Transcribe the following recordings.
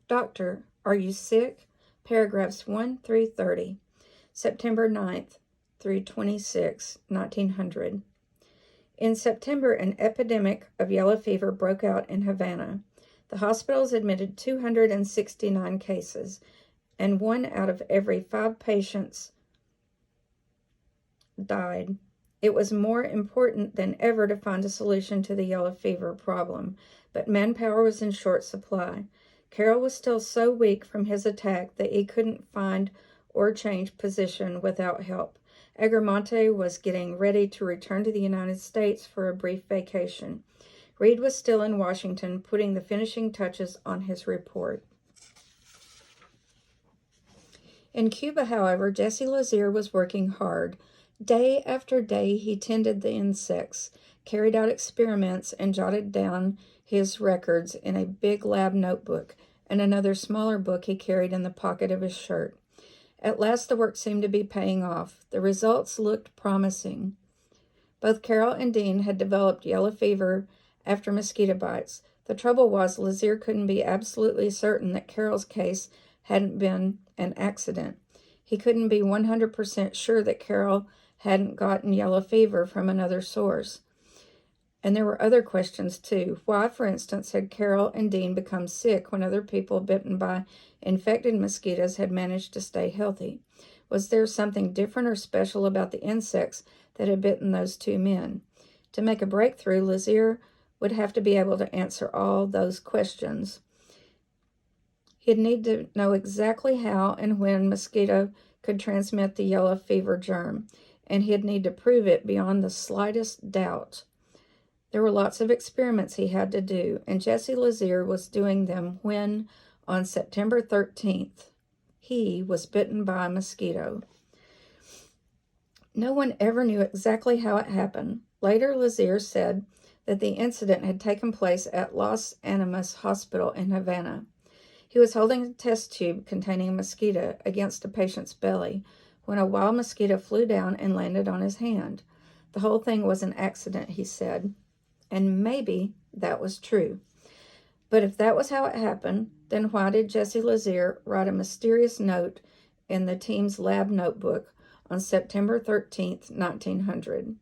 Doctor, are you sick? Paragraphs 1 through 30. September 9th through 26, 1900. In September, an epidemic of yellow fever broke out in Havana. The hospitals admitted 269 cases, and 1 out of every 5 patients died. It was more important than ever to find a solution to the yellow fever problem, but manpower was in short supply. Carroll was still so weak from his attack that he couldn't find or change position without help. Agramonte was getting ready to return to the United States for a brief vacation. Reed was still in Washington, putting the finishing touches on his report. In Cuba, however, Jesse Lazier was working hard. Day after day, he tended the insects, carried out experiments, and jotted down his records in a big lab notebook and another smaller book he carried in the pocket of his shirt. At last, the work seemed to be paying off. The results looked promising. Both Carroll and Dean had developed yellow fever after mosquito bites. The trouble was, Lazier couldn't be absolutely certain that Carroll's case hadn't been an accident. He couldn't be 100% sure that Carroll hadn't gotten yellow fever from another source. And there were other questions, too. Why, for instance, had Carroll and Dean become sick when other people bitten by infected mosquitoes had managed to stay healthy? Was there something different or special about the insects that had bitten those 2 men? To make a breakthrough, Lazier would have to be able to answer all those questions. He'd need to know exactly how and when mosquito could transmit the yellow fever germ, and he'd need to prove it beyond the slightest doubt. There were lots of experiments he had to do, and Jesse Lazier was doing them when, on September 13th, he was bitten by a mosquito. No one ever knew exactly how it happened. Later, Lazier said that the incident had taken place at Los Animas Hospital in Havana. He was holding a test tube containing a mosquito against a patient's belly when a wild mosquito flew down and landed on his hand. The whole thing was an accident, he said, and maybe that was true. But if that was how it happened, then why did Jesse Lazier write a mysterious note in the team's lab notebook on September 13th, 1900?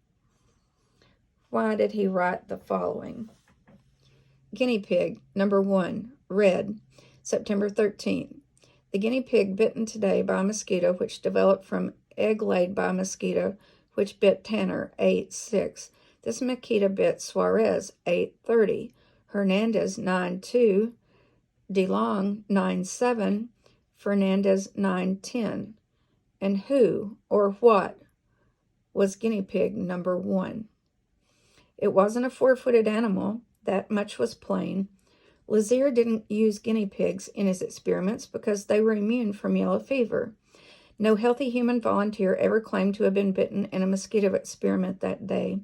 Why did he write the following? Guinea pig, number 1, red, September 13th. The guinea pig bitten today by a mosquito which developed from egg laid by a mosquito which bit Tanner, 8/6. This mosquito bit Suarez, 8/30. Hernandez, 9/2. DeLong, 9/7. Fernandez, 9/10. And who or what was guinea pig number 1? It wasn't a 4-footed animal. That much was plain. Lazier didn't use guinea pigs in his experiments because they were immune from yellow fever. No healthy human volunteer ever claimed to have been bitten in a mosquito experiment that day.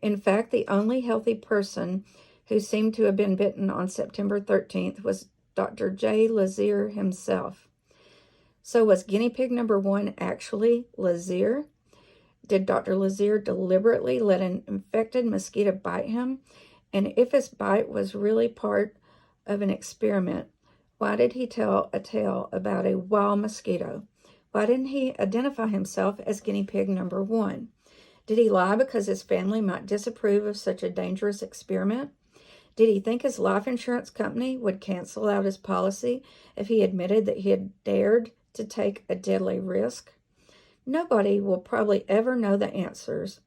In fact, the only healthy person who seemed to have been bitten on September 13th was Dr. J. Lazier himself. So was guinea pig number 1 actually Lazier? Did Dr. Lazier deliberately let an infected mosquito bite him? And if his bite was really part of an experiment, why did he tell a tale about a wild mosquito? Why didn't he identify himself as guinea pig number 1? Did he lie because his family might disapprove of such a dangerous experiment? Did he think his life insurance company would cancel out his policy if he admitted that he had dared to take a deadly risk? Nobody will probably ever know the answers,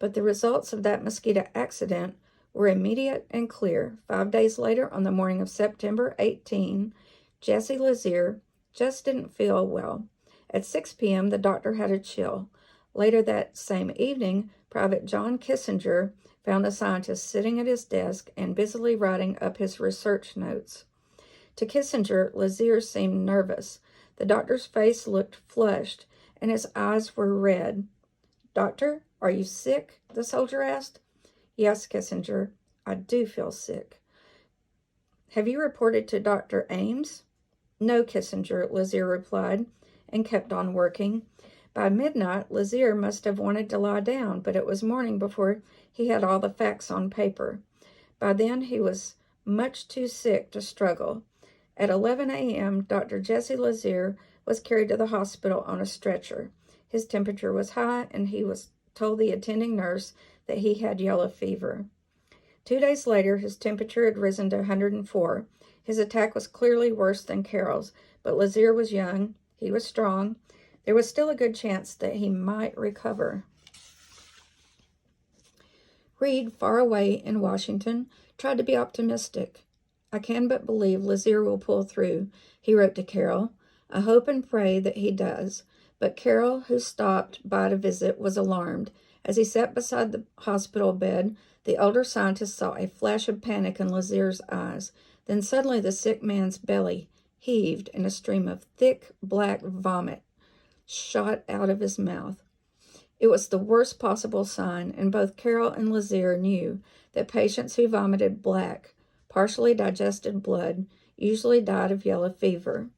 but the results of that mosquito accident were immediate and clear. 5 days later, on the morning of September 18, Jesse Lazier just didn't feel well. At 6 p.m., the doctor had a chill. Later that same evening, Private John Kissinger found the scientist sitting at his desk and busily writing up his research notes. To Kissinger, Lazier seemed nervous. The doctor's face looked flushed, and his eyes were red. "Doctor, are you sick?" the soldier asked. "Yes, Kissinger, I do feel sick." "Have you reported to Dr. Ames?" "No, Kissinger," Lazier replied, and kept on working. By midnight, Lazier must have wanted to lie down, but it was morning before he had all the facts on paper. By then, he was much too sick to struggle. At 11 a.m., Dr. Jesse Lazier was carried to the hospital on a stretcher. His temperature was high, and he was told the attending nurse that he had yellow fever. 2 days later, his temperature had risen to 104. His attack was clearly worse than Carol's, but Lazier was young. He was strong. There was still a good chance that he might recover. Reed, far away in Washington, tried to be optimistic. "I can but believe Lazier will pull through," he wrote to Carol. "I hope and pray that he does." But Carol, who stopped by to visit, was alarmed. As he sat beside the hospital bed, the older scientist saw a flash of panic in Lazier's eyes. Then suddenly the sick man's belly heaved and a stream of thick black vomit shot out of his mouth. It was the worst possible sign, and both Carol and Lazier knew that patients who vomited black, partially digested blood usually died of yellow fever.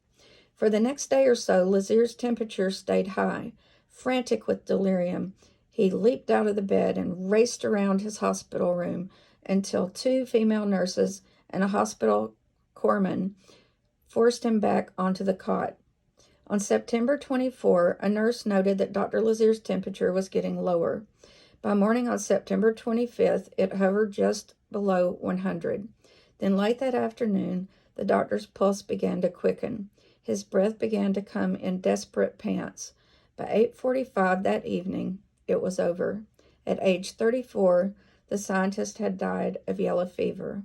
For the next day or so, Lazier's temperature stayed high. Frantic with delirium, he leaped out of the bed and raced around his hospital room until 2 female nurses and a hospital corpsman forced him back onto the cot. On September 24, a nurse noted that Dr. Lazier's temperature was getting lower. By morning on September 25th, it hovered just below 100. Then late that afternoon, the doctor's pulse began to quicken. His breath began to come in desperate pants. By 8:45 that evening, it was over. At age 34, the scientist had died of yellow fever.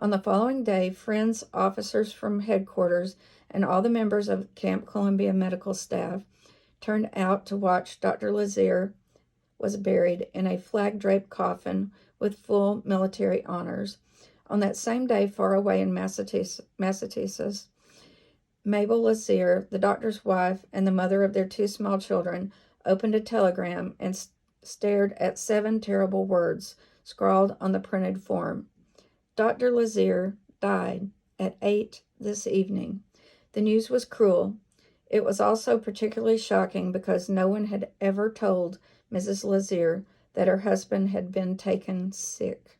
On the following day, friends, officers from headquarters, and all the members of Camp Columbia medical staff turned out to watch Dr. Lazier was buried in a flag-draped coffin with full military honors. On that same day, far away in Massachusetts, Mabel Lazier, the doctor's wife and the mother of their 2 small children, opened a telegram and stared at 7 terrible words scrawled on the printed form. "Dr. Lazier died at 8 this evening." The news was cruel. It was also particularly shocking because no one had ever told Mrs. Lazier that her husband had been taken sick.